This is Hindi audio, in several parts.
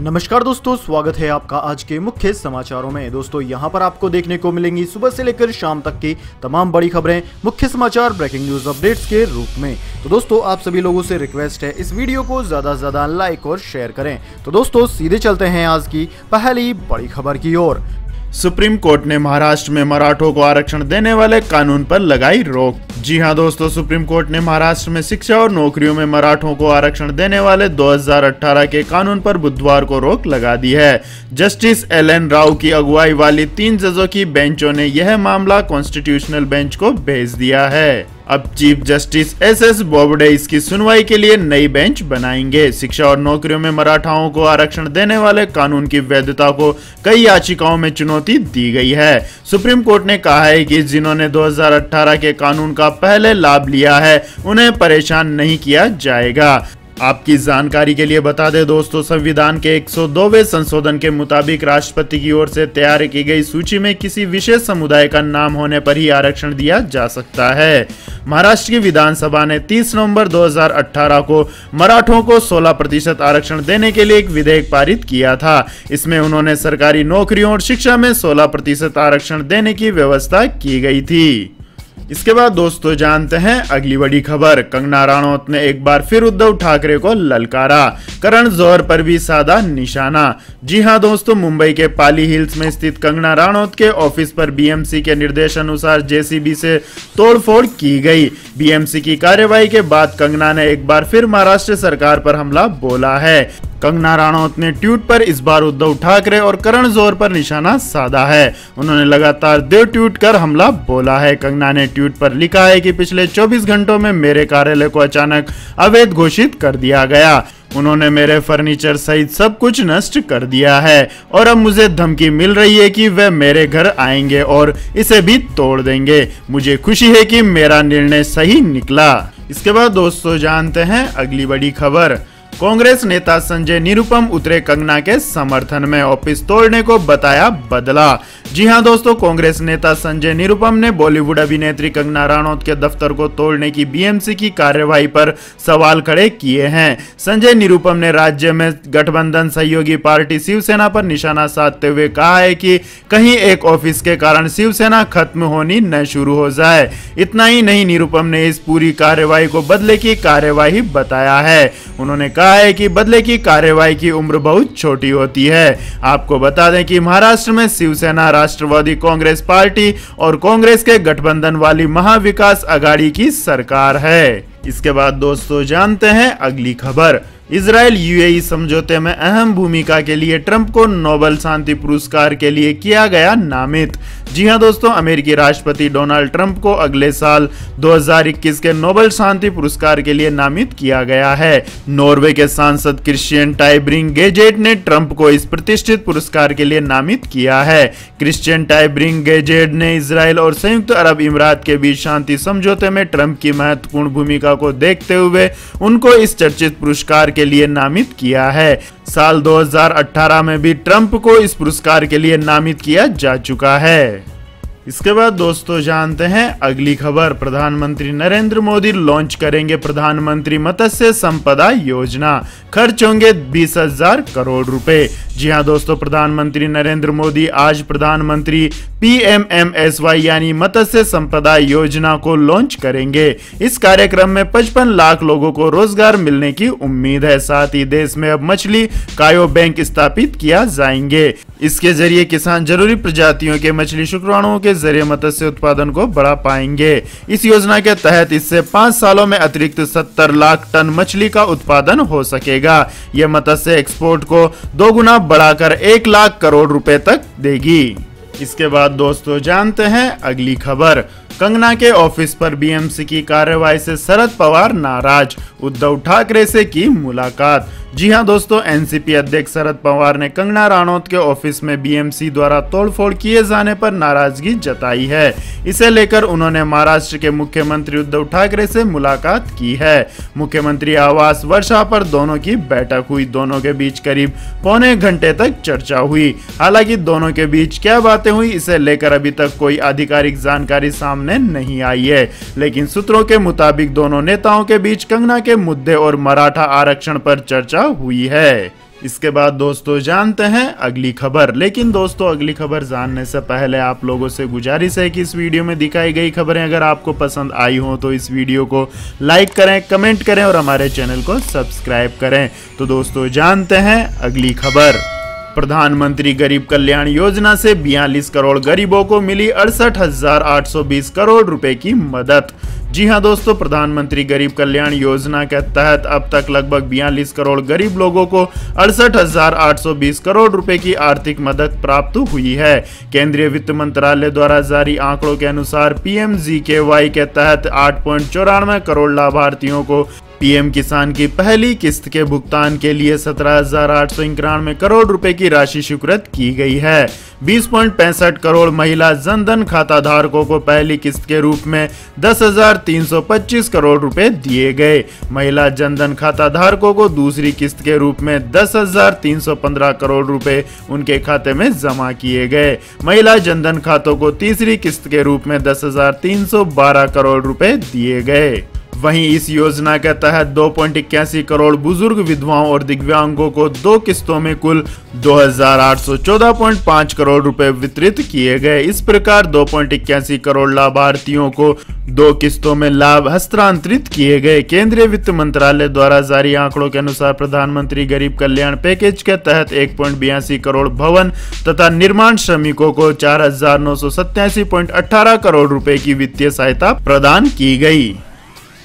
नमस्कार दोस्तों, स्वागत है आपका आज के मुख्य समाचारों में। दोस्तों यहां पर आपको देखने को मिलेंगी सुबह से लेकर शाम तक की तमाम बड़ी खबरें, मुख्य समाचार, ब्रेकिंग न्यूज अपडेट्स के रूप में। तो दोस्तों आप सभी लोगों से रिक्वेस्ट है इस वीडियो को ज्यादा से ज्यादा लाइक और शेयर करें। तो दोस्तों सीधे चलते हैं आज की पहली बड़ी खबर की ओर। सुप्रीम कोर्ट ने महाराष्ट्र में मराठों को आरक्षण देने वाले कानून पर लगाई रोक। जी हां दोस्तों, सुप्रीम कोर्ट ने महाराष्ट्र में शिक्षा और नौकरियों में मराठों को आरक्षण देने वाले 2018 के कानून पर बुधवार को रोक लगा दी है। Justice LN. राव की अगुवाई वाली 3 जजों की बेंचों ने यह मामला कॉन्स्टिट्यूशनल बेंच को भेज दिया है। अब चीफ जस्टिस एस.एस. बोबडे इसकी सुनवाई के लिए नई बेंच बनाएंगे। शिक्षा और नौकरियों में मराठाओं को आरक्षण देने वाले कानून की वैधता को कई याचिकाओं में चुनौती दी गई है। सुप्रीम कोर्ट ने कहा है कि जिन्होंने 2018 के कानून का पहले लाभ लिया है उन्हें परेशान नहीं किया जाएगा। आपकी जानकारी के लिए बता दें दोस्तों, संविधान के 102वें संशोधन के मुताबिक राष्ट्रपति की ओर से तैयार की गई सूची में किसी विशेष समुदाय का नाम होने पर ही आरक्षण दिया जा सकता है। महाराष्ट्र की विधानसभा ने 30 नवंबर 2018 को मराठों को 16% आरक्षण देने के लिए एक विधेयक पारित किया था। इसमें उन्होंने सरकारी नौकरियों और शिक्षा में 16% आरक्षण देने की व्यवस्था की गई थी। इसके बाद दोस्तों जानते हैं अगली बड़ी खबर। कंगना राणौत ने एक बार फिर उद्धव ठाकरे को ललकारा, करण जौहर पर भी साधा निशाना। जी हां दोस्तों, मुंबई के पाली हिल्स में स्थित कंगना राणौत के ऑफिस पर बीएमसी के निर्देशानुसार जेसीबी से तोड़फोड़ की गई। बीएमसी की कार्रवाई के बाद कंगना ने एक बार फिर महाराष्ट्र सरकार पर हमला बोला है। कंगना राणौत ने ट्वीट पर इस बार उद्धव ठाकरे और करण जौहर पर निशाना साधा है। उन्होंने लगातार 2 ट्वीट कर हमला बोला है। कंगना ने ट्वीट पर लिखा है कि पिछले 24 घंटों में मेरे कार्यालय को अचानक अवैध घोषित कर दिया गया। उन्होंने मेरे फर्नीचर सहित सब कुछ नष्ट कर दिया है और अब मुझे धमकी मिल रही है कि वे मेरे घर आएंगे और इसे भी तोड़ देंगे। मुझे खुशी है कि मेरा निर्णय सही निकला। इसके बाद दोस्तों जानते हैं अगली बड़ी खबर। कांग्रेस नेता संजय निरुपम उतरे कंगना के समर्थन में, ऑफिस तोड़ने को बताया बदला। जी हां दोस्तों, कांग्रेस नेता संजय निरुपम ने बॉलीवुड अभिनेत्री कंगना राणौत के दफ्तर को तोड़ने की बीएमसी की कार्यवाही पर सवाल खड़े किए हैं। संजय निरुपम ने राज्य में गठबंधन सहयोगी पार्टी शिवसेना पर निशाना साधते हुए कहा है कि कहीं एक ऑफिस के कारण शिवसेना खत्म होनी न शुरू हो जाए। इतना ही नहीं, निरुपम ने इस पूरी कार्यवाही को बदले की कार्यवाही बताया है। उन्होंने कहा है कि बदले की कार्यवाही की उम्र बहुत छोटी होती है। आपको बता दें कि महाराष्ट्र में शिवसेना, राष्ट्रवादी कांग्रेस पार्टी और कांग्रेस के गठबंधन वाली महाविकास आघाड़ी की सरकार है। इसके बाद दोस्तों जानते हैं अगली खबर। इजराइल यूएई समझौते में अहम भूमिका के लिए ट्रंप को नोबेल शांति पुरस्कार के लिए किया गया नामित। जी हां दोस्तों, अमेरिकी राष्ट्रपति डोनाल्ड ट्रंप को अगले साल 2021 के नोबेल शांति पुरस्कार के लिए नामित किया गया है। नॉर्वे के सांसद क्रिश्चियन टाइब्रिंग-गेजेट ने ट्रंप को इस प्रतिष्ठित पुरस्कार के लिए नामित किया है। क्रिश्चियन टाइब्रिंग-गेजेट ने इजराइल और संयुक्त अरब अमीरात के बीच शांति समझौते में ट्रंप की महत्वपूर्ण भूमिका को देखते हुए उनको इस चर्चित पुरस्कार के लिए नामित किया है। साल 2018 में भी ट्रंप को इस पुरस्कार के लिए नामित किया जा चुका है। इसके बाद दोस्तों जानते हैं अगली खबर। प्रधानमंत्री नरेंद्र मोदी लॉन्च करेंगे प्रधानमंत्री मत्स्य संपदा योजना, खर्च होंगे 20,000 करोड़ रुपए। जी हां दोस्तों, प्रधानमंत्री नरेंद्र मोदी आज प्रधानमंत्री PMMSY यानी मत्स्य संपदा योजना को लॉन्च करेंगे। इस कार्यक्रम में 55 लाख लोगों को रोजगार मिलने की उम्मीद है। साथ ही देश में अब मछली कायो बैंक स्थापित किया जाएंगे। इसके जरिए किसान जरूरी प्रजातियों के मछली शुक्राणुओं के जरिए मत्स्य उत्पादन को बढ़ा पाएंगे। इस योजना के तहत इससे 5 सालों में अतिरिक्त 70 लाख टन मछली का उत्पादन हो सकेगा। यह मत्स्य एक्सपोर्ट को 2 गुना बढ़ाकर 1 लाख करोड़ रुपए तक देगी। इसके बाद दोस्तों जानते हैं अगली खबर। कंगना के ऑफिस पर बीएमसी की कार्रवाई से शरद पवार नाराज, उद्धव ठाकरे से की मुलाकात। जी हां दोस्तों, एनसीपी अध्यक्ष शरद पवार ने कंगना राणौत के ऑफिस में बीएमसी द्वारा तोड़फोड़ किए जाने पर नाराजगी जताई है। इसे लेकर उन्होंने महाराष्ट्र के मुख्यमंत्री उद्धव ठाकरे से मुलाकात की है। मुख्यमंत्री आवास वर्षा पर दोनों की बैठक हुई। दोनों के बीच करीब पौने घंटे तक चर्चा हुई। हालांकि दोनों के बीच क्या बातें हुई इसे लेकर अभी तक कोई आधिकारिक जानकारी सामने नहीं आई है, लेकिन सूत्रों के मुताबिक दोनों नेताओं के बीच कंगना के मुद्दे और मराठा आरक्षण पर चर्चा हुई है। इसके बाद दोस्तों जानते हैं अगली खबर। लेकिन दोस्तों अगली खबर जानने से पहले आप लोगों से गुजारिश है कि इस वीडियो में दिखाई गई खबरें अगर आपको पसंद आई हो तो इस वीडियो को लाइक करें, कमेंट करें और हमारे चैनल को सब्सक्राइब करें। तो दोस्तों जानते हैं अगली खबर। प्रधानमंत्री गरीब कल्याण योजना से 42 करोड़ गरीबों को मिली 68,820 करोड़ रुपए की मदद। जी हां दोस्तों, प्रधानमंत्री गरीब कल्याण योजना के तहत अब तक लगभग 42 करोड़ गरीब लोगों को 68,820 करोड़ रुपए की आर्थिक मदद प्राप्त हुई है। केंद्रीय वित्त मंत्रालय द्वारा जारी आंकड़ों के अनुसार PMGKY के तहत 8.94 करोड़ लाभार्थियों को पीएम किसान की पहली किस्त के भुगतान के लिए 17,891 करोड़ रुपए की राशि स्वीकृत की गई है। 20.65 करोड़ महिला जनधन खाता धारकों को पहली किस्त के रूप में 10,325 करोड़ रुपए दिए गए। महिला जनधन खाता धारकों को दूसरी किस्त के रूप में 10,315 करोड़ रुपए उनके खाते में जमा किए गए। महिला जनधन खातों को तीसरी किस्त के रूप में 10,312 करोड़ रुपए दिए गए। वहीं इस योजना के तहत 2.81 करोड़ बुजुर्ग विधवाओं और दिव्यांगों को 2 किस्तों में कुल 2,814.5 करोड़ रुपए वितरित किए गए। इस प्रकार 2.81 करोड़ लाभार्थियों को 2 किस्तों में लाभ हस्तांतरित किए गए। केंद्रीय वित्त मंत्रालय द्वारा जारी आंकड़ों के अनुसार प्रधानमंत्री गरीब कल्याण पैकेज के तहत 1.82 करोड़ भवन तथा निर्माण श्रमिकों को 4,987.18 करोड़ रुपए की वित्तीय सहायता प्रदान की गई।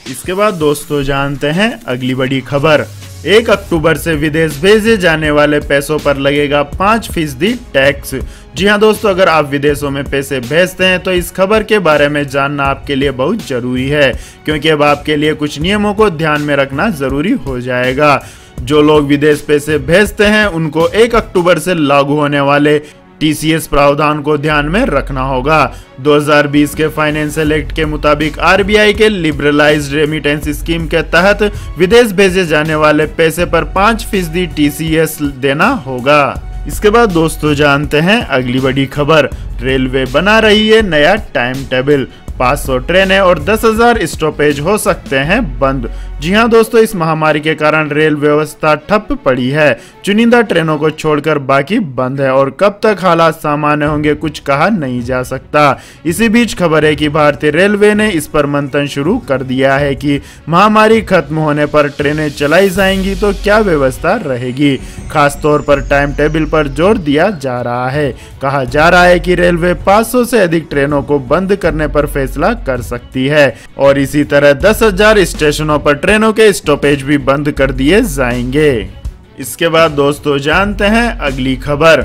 इसके बाद दोस्तों जानते हैं अगली बड़ी खबर। 1 अक्टूबर से विदेश भेजे जाने वाले पैसों पर लगेगा 5% टैक्स। जी हां दोस्तों, अगर आप विदेशों में पैसे भेजते हैं तो इस खबर के बारे में जानना आपके लिए बहुत जरूरी है, क्योंकि अब आपके लिए कुछ नियमों को ध्यान में रखना जरूरी हो जाएगा। जो लोग विदेश पैसे भेजते हैं उनको 1 अक्टूबर से लागू होने वाले TCS प्रावधान को ध्यान में रखना होगा। 2020 के फाइनेंशियल एक्ट के मुताबिक RBI के लिबरलाइज्ड रेमिटेंस स्कीम के तहत विदेश भेजे जाने वाले पैसे पर 5% TCS देना होगा। इसके बाद दोस्तों जानते हैं अगली बड़ी खबर। रेलवे बना रही है नया टाइम टेबल। 500 ट्रेनें और 10,000 स्टॉपेज हो सकते हैं बंद। जी हां दोस्तों, इस महामारी के कारण रेल व्यवस्था ठप पड़ी है। चुनिंदा ट्रेनों को छोड़कर बाकी बंद है और कब तक हालात सामान्य होंगे कुछ कहा नहीं जा सकता। इसी बीच खबर है कि भारतीय रेलवे ने इस पर मंथन शुरू कर दिया है कि महामारी खत्म होने पर ट्रेनें चलाई जाएंगी तो क्या व्यवस्था रहेगी। खास तौर पर टाइम टेबल पर जोर दिया जा रहा है। कहा जा रहा है कि रेलवे 500 से अधिक ट्रेनों को बंद करने पर फैसला कर सकती है और इसी तरह 10,000 स्टेशनों पर ट्रेनों के स्टॉपेज भी बंद कर दिए जाएंगे। इसके बाद दोस्तों जानते हैं अगली खबर।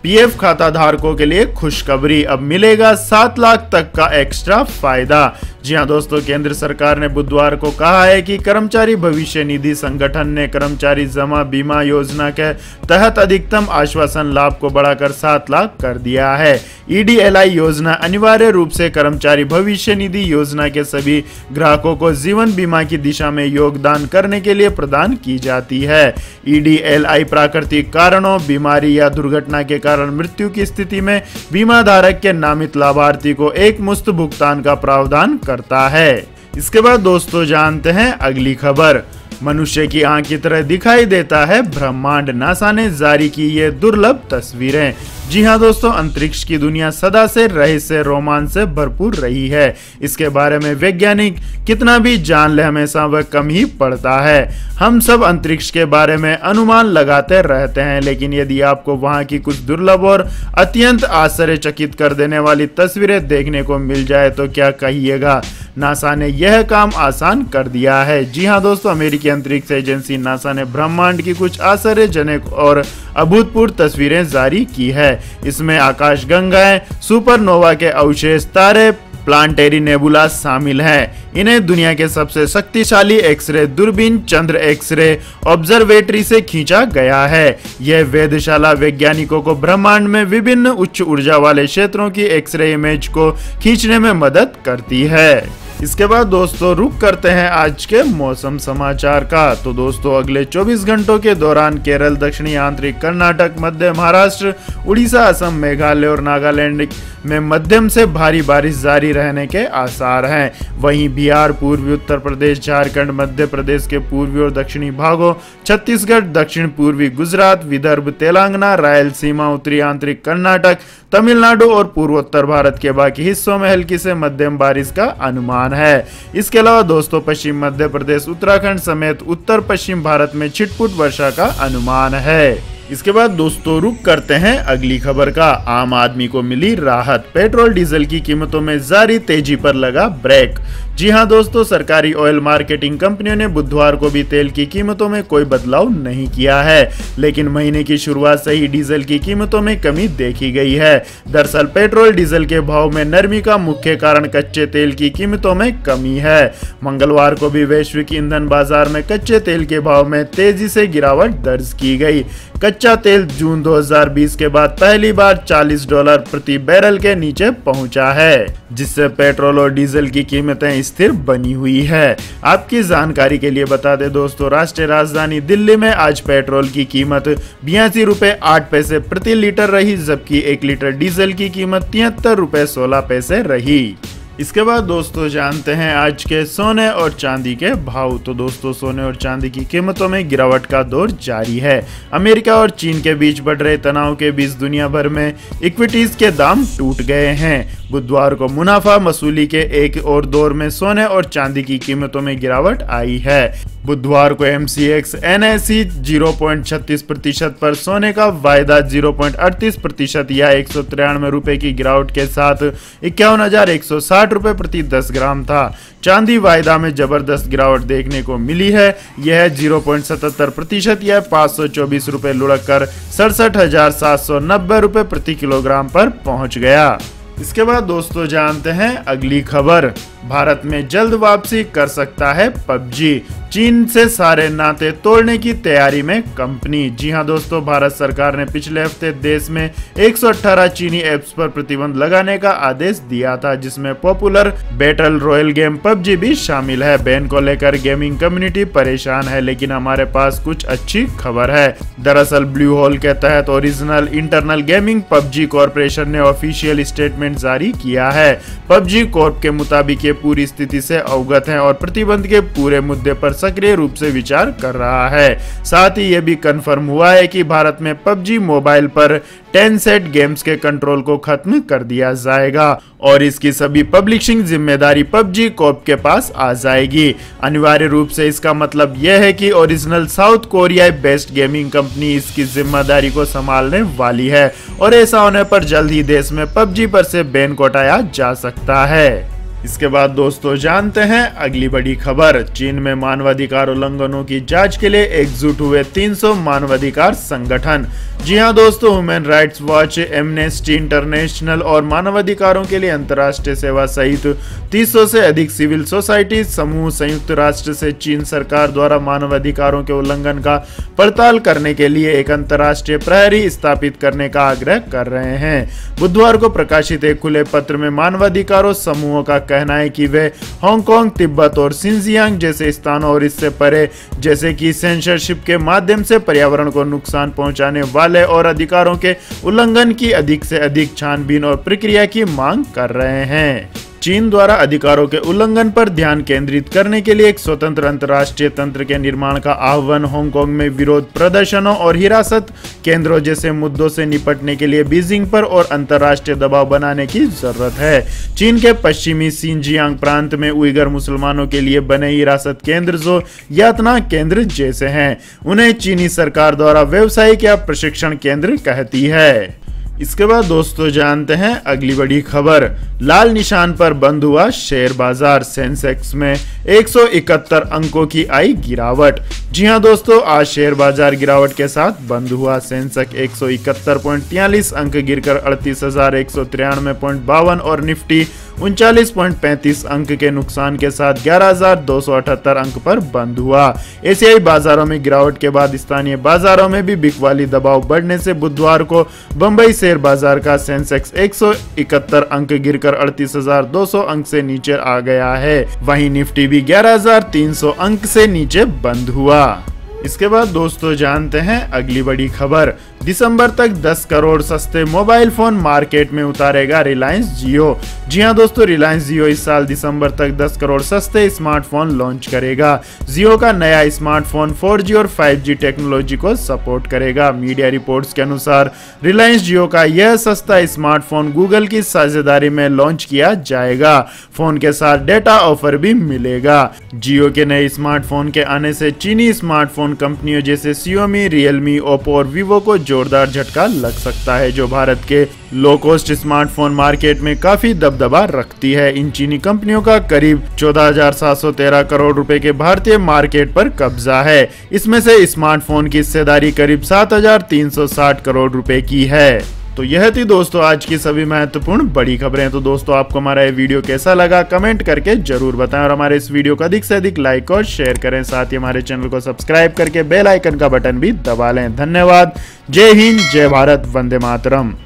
पीएफ खाता धारकों के लिए खुशखबरी, अब मिलेगा 7 लाख तक का एक्स्ट्रा फायदा। जी हां दोस्तों, केंद्र सरकार ने बुधवार को कहा है कि कर्मचारी भविष्य निधि संगठन ने कर्मचारी जमा बीमा योजना के तहत अधिकतम आश्वासन लाभ को बढ़ाकर 7 लाख कर दिया है। EDLI योजना अनिवार्य रूप से कर्मचारी भविष्य निधि योजना के सभी ग्राहकों को जीवन बीमा की दिशा में योगदान करने के लिए प्रदान की जाती है। EDLI प्राकृतिक कारणों, बीमारी या दुर्घटना के कारण मृत्यु की स्थिति में बीमा धारक के नामित लाभार्थी को एक मुश्त भुगतान का प्रावधान करता है। इसके बाद दोस्तों जानते हैं अगली खबर। मनुष्य की आंख की तरह दिखाई देता है ब्रह्मांड। नासा ने जारी की ये दुर्लभ तस्वीरें। जी हां दोस्तों, अंतरिक्ष की दुनिया सदा से रहस्य रोमांच से भरपूर रही है। इसके बारे में वैज्ञानिक कितना भी जान ले हमेशा वह कम ही पड़ता है। हम सब अंतरिक्ष के बारे में अनुमान लगाते रहते हैं, लेकिन यदि आपको वहां की कुछ दुर्लभ और अत्यंत आश्चर्यचकित कर देने वाली तस्वीरें देखने को मिल जाए तो क्या कहिएगा। नासा ने यह काम आसान कर दिया है। जी हां दोस्तों, अमेरिकी अंतरिक्ष एजेंसी नासा ने ब्रह्मांड की कुछ आश्चर्यजनक और अभूतपूर्व तस्वीरें जारी की है। इसमें आकाशगंगाएं, सुपरनोवा के अवशेष तारे, प्लांटेरी नेबुला शामिल हैं। इन्हें दुनिया के सबसे शक्तिशाली एक्सरे दूरबीन चंद्र एक्सरे ऑब्जर्वेटरी से खींचा गया है। यह वेधशाला वैज्ञानिकों को ब्रह्मांड में विभिन्न उच्च ऊर्जा वाले क्षेत्रों की एक्सरे इमेज को खींचने में मदद करती है। इसके बाद दोस्तों रुक करते हैं आज के मौसम समाचार का। तो दोस्तों अगले 24 घंटों के दौरान केरल, दक्षिणी आंतरिक कर्नाटक, मध्य महाराष्ट्र, उड़ीसा, असम, मेघालय और नागालैंड में मध्यम से भारी बारिश जारी रहने के आसार हैं। वहीं बिहार, पूर्वी उत्तर प्रदेश, झारखंड, मध्य प्रदेश के पूर्वी और दक्षिणी भागों, छत्तीसगढ़, दक्षिण पूर्वी गुजरात, विदर्भ, तेलंगाना, रायलसीमा, उत्तरी आंतरिक कर्नाटक, तमिलनाडु और पूर्वोत्तर भारत के बाकी हिस्सों में हल्की से मध्यम बारिश का अनुमान है। इसके अलावा दोस्तों पश्चिम मध्य प्रदेश, उत्तराखंड समेत उत्तर पश्चिम भारत में छिटपुट वर्षा का अनुमान है। इसके बाद दोस्तों रुक करते हैं अगली खबर का। आम आदमी को मिली राहत, पेट्रोल डीजल की कीमतों में जारी तेजी पर लगा ब्रेक। जी हां दोस्तों, सरकारी ऑयल मार्केटिंग कंपनियों ने बुधवार को भी तेल की कीमतों में कोई बदलाव नहीं किया है, लेकिन महीने की शुरुआत से ही डीजल की कीमतों में कमी देखी गई है। दरअसल पेट्रोल डीजल के भाव में नरमी का मुख्य कारण कच्चे तेल की कीमतों में कमी है। मंगलवार को भी वैश्विक ईंधन बाजार में कच्चे तेल के भाव में तेजी से गिरावट दर्ज की गई। कच्चा तेल जून 2020 के बाद पहली बार $40 प्रति बैरल के नीचे पहुंचा है, जिससे पेट्रोल और डीजल की कीमतें स्थिर बनी हुई है। आपकी जानकारी के लिए बता दें दोस्तों, राष्ट्रीय राजधानी दिल्ली में आज पेट्रोल की कीमत 82 रुपए 8 पैसे प्रति लीटर रही, जबकि 1 लीटर डीजल की कीमत 73 रुपए 16 पैसे रही। इसके बाद दोस्तों जानते हैं आज के सोने और चांदी के भाव। तो दोस्तों सोने और चांदी की कीमतों में गिरावट का दौर जारी है। अमेरिका और चीन के बीच बढ़ रहे तनाव के बीच दुनिया भर में इक्विटीज के दाम टूट गए हैं। बुधवार को मुनाफा वसूली के एक और दौर में सोने और चांदी की कीमतों में गिरावट आई है। बुधवार को MCX NSE 0.36% पर सोने का वायदा 0.38% या 193 रुपए की गिरावट के साथ 51,160 रुपए प्रति 10 ग्राम था। चांदी वायदा में जबरदस्त गिरावट देखने को मिली है। यह 0.77% या 524 रुपए लुढ़क कर 67,790 रुपए प्रति किलोग्राम पर पहुंच गया। इसके बाद दोस्तों जानते हैं अगली खबर। भारत में जल्द वापसी कर सकता है PUBG, चीन से सारे नाते तोड़ने की तैयारी में कंपनी। जी हां दोस्तों, भारत सरकार ने पिछले हफ्ते देश में 118 चीनी ऐप्स पर प्रतिबंध लगाने का आदेश दिया था, जिसमें popular battle royal game PUBG भी शामिल है। बैन को लेकर गेमिंग कम्युनिटी परेशान है, लेकिन हमारे पास कुछ अच्छी खबर है। दरअसल ब्लू होल के तहत original internal gaming PUBG corporation ने ऑफिशियल स्टेटमेंट जारी किया है। PUBG कॉर्प के मुताबिक ये पूरी स्थिति से अवगत है और प्रतिबंध के पूरे मुद्दे पर सक्रिय रूप से विचार कर रहा है। साथ ही यह भी कंफर्म हुआ है कि भारत में PUBG मोबाइल पर Tencent गेम्स के कंट्रोल को खत्म कर दिया जाएगा और इसकी सभी पब्लिशिंग जिम्मेदारी PUBG कॉर्प के पास आ जाएगी। अनिवार्य रूप से इसका मतलब यह है कि original south Korea based gaming company इसकी जिम्मेदारी को संभालने वाली है और ऐसा होने पर जल्द ही देश में PUBG पर से बैन को हटाया जा सकता है। इसके बाद दोस्तों जानते हैं अगली बड़ी खबर। चीन में मानवाधिकार उल्लंघनों की जांच के लिए एकजुट हुए 300 मानवाधिकार संगठन। जी हां दोस्तों, human rights watch, amnesty international और मानवाधिकारों के लिए अंतर्राष्ट्रीय सेवा सहित 300 से अधिक सिविल सोसाइटी समूह संयुक्त राष्ट्र से चीन सरकार द्वारा मानवाधिकारों के उल्लंघन का पड़ताल करने के लिए एक अंतर्राष्ट्रीय प्रहरी स्थापित करने का आग्रह कर रहे हैं। बुधवार को प्रकाशित एक खुले पत्र में मानवाधिकारों समूहों का कहना है कि वे हांगकांग, तिब्बत और सिंजियांग जैसे स्थानों और इससे परे जैसे कि सेंसरशिप के माध्यम से पर्यावरण को नुकसान पहुंचाने वाले और अधिकारों के उल्लंघन की अधिक से अधिक छानबीन और प्रक्रिया की मांग कर रहे हैं। चीन द्वारा अधिकारों के उल्लंघन पर ध्यान केंद्रित करने के लिए एक स्वतंत्र अंतर्राष्ट्रीय तंत्र के निर्माण का आह्वान हांगकांग में विरोध प्रदर्शनों और हिरासत केंद्रों जैसे मुद्दों से निपटने के लिए बीजिंग पर और अंतर्राष्ट्रीय दबाव बनाने की जरूरत है। चीन के पश्चिमी सिंजियांग प्रांत में उइगर मुसलमानों के लिए बने हिरासत केंद्र जो यातना केंद्र जैसे हैं, उन्हें चीनी सरकार द्वारा व्यावसायिक या प्रशिक्षण केंद्र कहती है। इसके बाद दोस्तों जानते हैं अगली बड़ी खबर। लाल निशान पर बंद हुआ शेयर बाजार, सेंसेक्स में 171 अंकों की आई गिरावट। जी हां दोस्तों, आज शेयर बाजार गिरावट के साथ बंद हुआ। सेंसेक्स 171.43 अंक गिरकर 38,193.52 और निफ्टी 39.35 अंक के नुकसान के साथ 11,278 अंक पर बंद हुआ। एशियाई बाजारों में गिरावट के बाद स्थानीय बाजारों में भी बिकवाली दबाव बढ़ने से बुधवार को बंबई शेयर बाजार का सेंसेक्स 171 अंक गिरकर 38,200 अंक से नीचे आ गया है। वहीं निफ्टी भी 11,300 अंक से नीचे बंद हुआ। इसके बाद दोस्तों जानते हैं अगली बड़ी खबर। दिसंबर तक 10 करोड़ सस्ते मोबाइल फोन मार्केट में उतारेगा रिलायंस जियो। जी हां दोस्तों, रिलायंस जियो इस साल दिसंबर तक 10 करोड़ सस्ते स्मार्टफोन लॉन्च करेगा। जियो का नया स्मार्टफोन 4G और 5G टेक्नोलॉजी को सपोर्ट करेगा। मीडिया रिपोर्ट्स के अनुसार रिलायंस जियो का यह सस्ता स्मार्टफोन गूगल की साझेदारी में लॉन्च किया जाएगा। फोन के साथ डेटा ऑफर भी मिलेगा। जियो के नए स्मार्टफोन के आने से चीनी स्मार्टफोन कंपनियों जैसे Xiaomi, Realme, Oppo और Vivo को जोरदार झटका लग सकता है, जो भारत के लो कॉस्ट स्मार्टफोन मार्केट में काफी दबदबा रखती है। इन चीनी कंपनियों का करीब 14,713 करोड़ रुपए के भारतीय मार्केट पर कब्जा है। इसमें से स्मार्टफोन की हिस्सेदारी करीब 7,360 करोड़ रुपए की है। तो यह थी दोस्तों आज की सभी महत्वपूर्ण बड़ी खबरें। तो दोस्तों आपको हमारा ये वीडियो कैसा लगा कमेंट करके जरूर बताएं और हमारे इस वीडियो को अधिक से अधिक लाइक और शेयर करें। साथ ही हमारे चैनल को सब्सक्राइब करके बेल आइकन का बटन भी दबा लें। धन्यवाद। जय हिंद, जय भारत, वंदे मातरम।